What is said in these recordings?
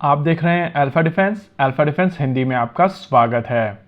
आप देख रहे हैं अल्फा डिफेंस हिंदी में आपका स्वागत है।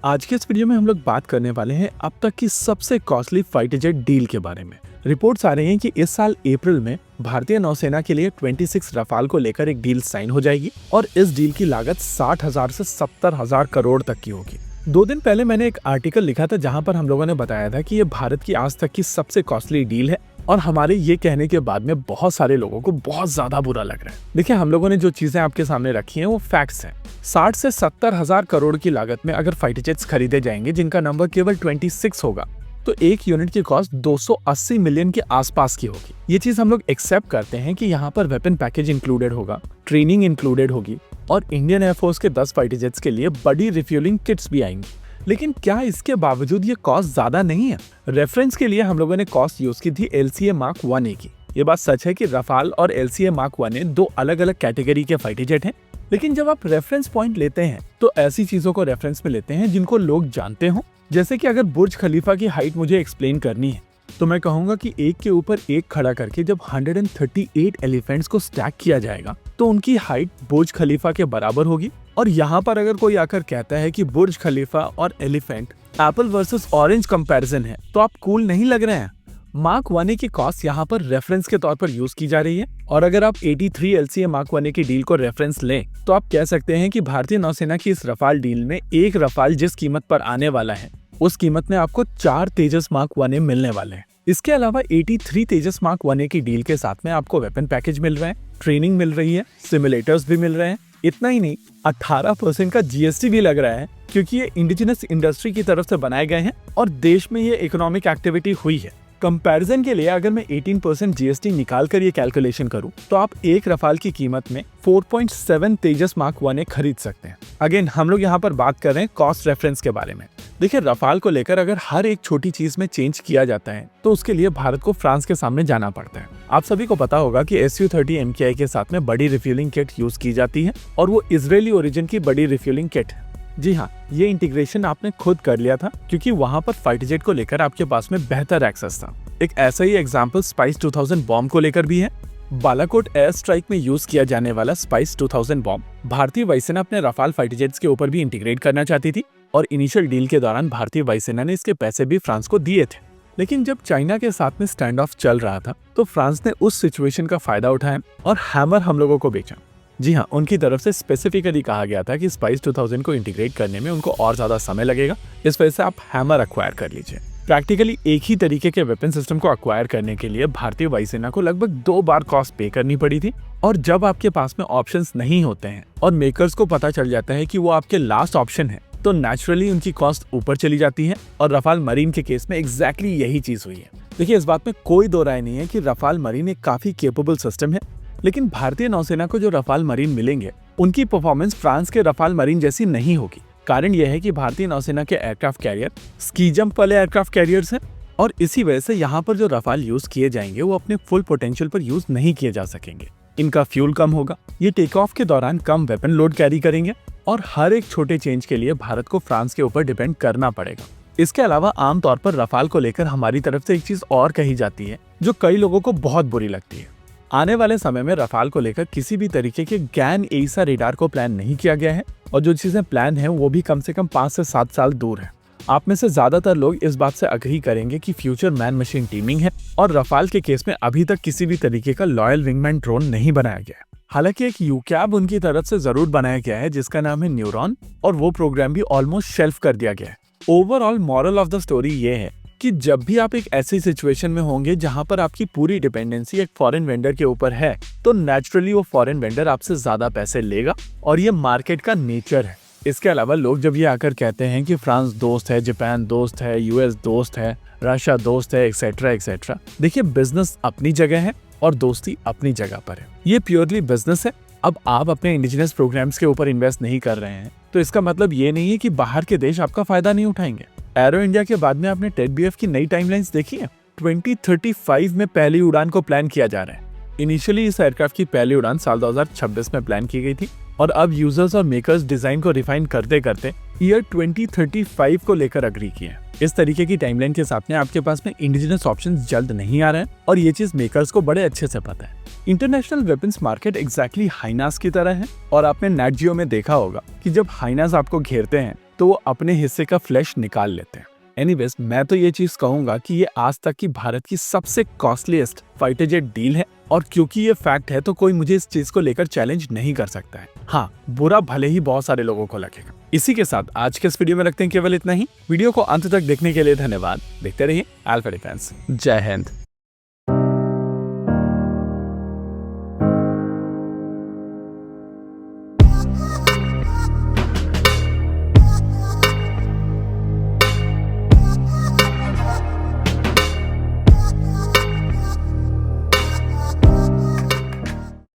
आज के इस वीडियो में हम लोग बात करने वाले हैं अब तक की सबसे कॉस्टली फाइटर जेट डील के बारे में। रिपोर्ट्स आ रही हैं कि इस साल अप्रैल में भारतीय नौसेना के लिए 26 रफाल को लेकर एक डील साइन हो जाएगी और इस डील की लागत 60,000 से 70,000 करोड़ तक की होगी। 2 दिन पहले मैंने एक आर्टिकल लिखा था जहां पर हम लोगों ने बताया था कि ये भारत की आज तक की सबसे कॉस्टली डील है और हमारे ये कहने के बाद में बहुत सारे लोगों को बहुत ज्यादा बुरा लग रहा है। देखिए, हम लोगों ने जो चीजें आपके सामने रखी हैं वो फैक्ट्स हैं। 60 से 70,000 करोड़ की लागत में अगर फाइटर जेट्स खरीदे जाएंगे जिनका नंबर केवल 26 होगा तो एक यूनिट की कॉस्ट 280 मिलियन के आसपास की होगी। ये चीज हम लोग एक्सेप्ट करते हैं कि यहाँ पर वेपन पैकेज इंक्लूडेड होगा, ट्रेनिंग इंक्लूडेड होगी और इंडियन एयरफोर्स के 10 फाइटर जेट्स के लिए बड़ी रिफ्यूलिंग किट्स भी आएंगी। लेकिन क्या इसके बावजूद ये कॉस्ट ज्यादा नहीं है? रेफरेंस के लिए हम लोगों ने कॉस्ट यूज की थी LCA Mark 1A की। ये बात सच है कि रफाल और LCA Mark 1A 2 अलग अलग कैटेगरी के फाइटर जेट हैं, लेकिन जब आप रेफरेंस पॉइंट लेते हैं तो ऐसी चीजों को रेफरेंस में लेते हैं जिनको लोग जानते हो। जैसे कि अगर बुर्ज खलीफा की हाइट मुझे एक्सप्लेन करनी है तो मैं कहूंगा कि एक के ऊपर एक खड़ा करके जब 138 एलिफेंट्स को स्टैक किया जाएगा तो उनकी हाइट बुर्ज खलीफा के बराबर होगी। और यहाँ पर अगर कोई आकर कहता है कि बुर्ज खलीफा और elephant Apple versus orange comparison है तो आप कूल नहीं लग रहे हैं। मार्क 1A की कॉस्ट यहाँ पर रेफरेंस के तौर पर यूज की जा रही है और अगर आप 83 LCA Mark 1A की डील को रेफरेंस लें तो आप कह सकते हैं कि भारतीय नौसेना की इस रफाल डील में एक रफाल जिस कीमत पर आने वाला है उस कीमत में आपको 4 तेजस Mark 1A मिलने वाले हैं। इसके अलावा 83 तेजस Mark 1A की डील के साथ में आपको वेपन पैकेज मिल रहे हैं, ट्रेनिंग मिल रही है, सिमुलेटर्स भी मिल रहे हैं। इतना ही नहीं, 18% का GST भी लग रहा है क्योंकि ये इंडिजिनस इंडस्ट्री की तरफ से बनाए गए हैं और देश में ये इकोनॉमिक एक्टिविटी हुई है। कंपैरिजन के लिए अगर मैं 18% GST निकाल कर ये कैलकुलेशन करूं तो आप एक रफाल की कीमत में 4.7 तेजस Mark 1A खरीद सकते हैं। अगेन हम लोग यहाँ पर बात कर रहे हैं कॉस्ट रेफरेंस के बारे में। देखिए, रफाल को लेकर अगर हर एक छोटी चीज में चेंज किया जाता है तो उसके लिए भारत को फ्रांस के सामने जाना पड़ता है। आप सभी को पता होगा कि Su-30 MKI के साथ में बड़ी रिफ्यूलिंग किट यूज की जाती है और वो इजरायली ओरिजिन की बड़ी रिफ्यूलिंग किट है। जी हाँ, ये इंटीग्रेशन आपने खुद कर लिया था क्योंकि वहाँ पर फाइटर जेट को लेकर आपके पास में बेहतर एक्सेस था। एक ऐसा ही एग्जाम्पल स्पाइस 2000 बॉम्ब को लेकर भी है। बालाकोट एयर स्ट्राइक में यूज किया जाने वाला स्पाइस 2000 बॉम्ब भारतीय वायुसेना अपने रफाल फाइटर जेट्स के ऊपर भी इंटीग्रेट करना चाहती थी और इनिशियल डील के दौरान भारतीय वायुसेना ने इसके पैसे भी फ्रांस को दिए थे। लेकिन जब चाइना के साथ में स्टैंड ऑफ चल रहा था तो फ्रांस ने उस सिचुएशन का फायदा उठाया और हैमर हम लोगों को बेचा। जी हाँ, उनकी तरफ से स्पेसिफिकली कहा गया था कि स्पाइस 2000 को इंटीग्रेट करने में उनको और ज्यादा समय लगेगा, इस वजह से आप हैमर अक्वायर कर लीजिए। प्रैक्टिकली एक ही तरीके के वेपन सिस्टम को अक्वायर करने के लिए भारतीय वायुसेना को लगभग 2 बार कॉस्ट पे करनी पड़ी थी और जब आपके पास में ऑप्शंस नहीं होते हैं और मेकर्स को पता चल जाता है कि वो आपके लास्ट ऑप्शन है तो नेचुरली उनकी कॉस्ट ऊपर चली जाती है और रफाल मरीन के केस में एग्जैक्टली यही चीज हुई है। देखिए, इस बात में कोई दो राय नहीं है कि रफाल मरीन एक काफी केपेबल सिस्टम है, लेकिन भारतीय नौसेना को जो रफाल मरीन मिलेंगे उनकी परफॉर्मेंस फ्रांस के रफाल मरीन जैसी नहीं होगी। कारण यह है कि भारतीय नौसेना के एयरक्राफ्ट कैरियर स्की जंप वाले एयरक्राफ्ट कैरियर्स हैं और इसी वजह से यहाँ पर जो रफाल यूज किए जाएंगे वो अपने फुल पोटेंशियल पर यूज नहीं किए जा सकेंगे। इनका फ्यूल कम होगा, ये टेक ऑफ के दौरान कम वेपन लोड कैरी करेंगे और हर एक छोटे चेंज के लिए भारत को फ्रांस के ऊपर डिपेंड करना पड़ेगा। इसके अलावा आमतौर पर रफाल को लेकर हमारी तरफ से एक चीज और कही जाती है जो कई लोगों को बहुत बुरी लगती है। आने वाले समय में रफाल को लेकर किसी भी तरीके के गैन एसा रेडार को प्लान नहीं किया गया है और जो चीजें प्लान है वो भी कम से कम 5 से 7 साल दूर है। आप में से ज्यादातर लोग इस बात से अग्री करेंगे कि फ्यूचर मैन मशीन टीमिंग है और रफाल के केस में अभी तक किसी भी तरीके का लॉयल विंगमैन ड्रोन नहीं बनाया गया है। हालांकि एक यूकैब उनकी तरफ से जरूर बनाया गया है जिसका नाम है न्यूरॉन और वो प्रोग्राम भी ऑलमोस्ट शेल्फ कर दिया गया है। Overall moral of the story ये है कि जब भी आप एक ऐसी सिचुएशन में होंगे जहां पर आपकी पूरी डिपेंडेंसी एक फॉरेन वेंडर के ऊपर है तो नेचुरली वो फॉरेन वेंडर आपसे ज्यादा पैसे लेगा और ये मार्केट का नेचर है। इसके अलावा लोग जब ये आकर कहते हैं कि फ्रांस दोस्त है, जापान दोस्त है, US दोस्त है, रशिया दोस्त है, एक्सेट्रा एक्सेट्रा, देखिए, बिजनेस अपनी जगह है और दोस्ती अपनी जगह पर है। ये प्योरली बिजनेस है। अब आप अपने इंडिजिनस प्रोग्राम्स के ऊपर इन्वेस्ट नहीं कर रहे हैं तो इसका मतलब ये नहीं है कि बाहर के देश आपका फायदा नहीं उठाएंगे। एरो इंडिया के बाद में आपने टेड BF की नई टाइमलाइंस देखी है। 2035 में पहली उड़ान को प्लान किया जा रहा है। इनिशियली इस एयरक्राफ्ट की पहली उड़ान साल 2026 में प्लान की गई थी और अब यूजर्स और मेकर्स डिजाइन को रिफाइन करते करते ईयर 2035 को लेकर अग्री किए हैं। इस तरीके की टाइमलाइन के साथ में आपके पास में इंडिजिनस ऑप्शन जल्द नहीं आ रहे हैं और ये चीज मेकर्स को बड़े अच्छे से पता है। International weapons market exactly hyenas की तरह है और आपने नेट जियो में देखा होगा कि जब हाइनास आपको घेरते हैं तो वो अपने हिस्से का फ्लैश निकाल लेते हैं। एनीवेज, मैं तो ये चीज कहूंगा कि ये आज तक की भारत की सबसे कॉस्टलीस्ट फाइटर जेट डील है और क्योंकि ये फैक्ट है तो कोई मुझे इस चीज को लेकर चैलेंज नहीं कर सकता है। हाँ, बुरा भले ही बहुत सारे लोगों को लगेगा। इसी के साथ आज के इस वीडियो में रखते हैं केवल इतना ही। वीडियो को अंत तक देखने के लिए धन्यवाद। देखते रहिए अल्फा डिफेंस। जय हिंद।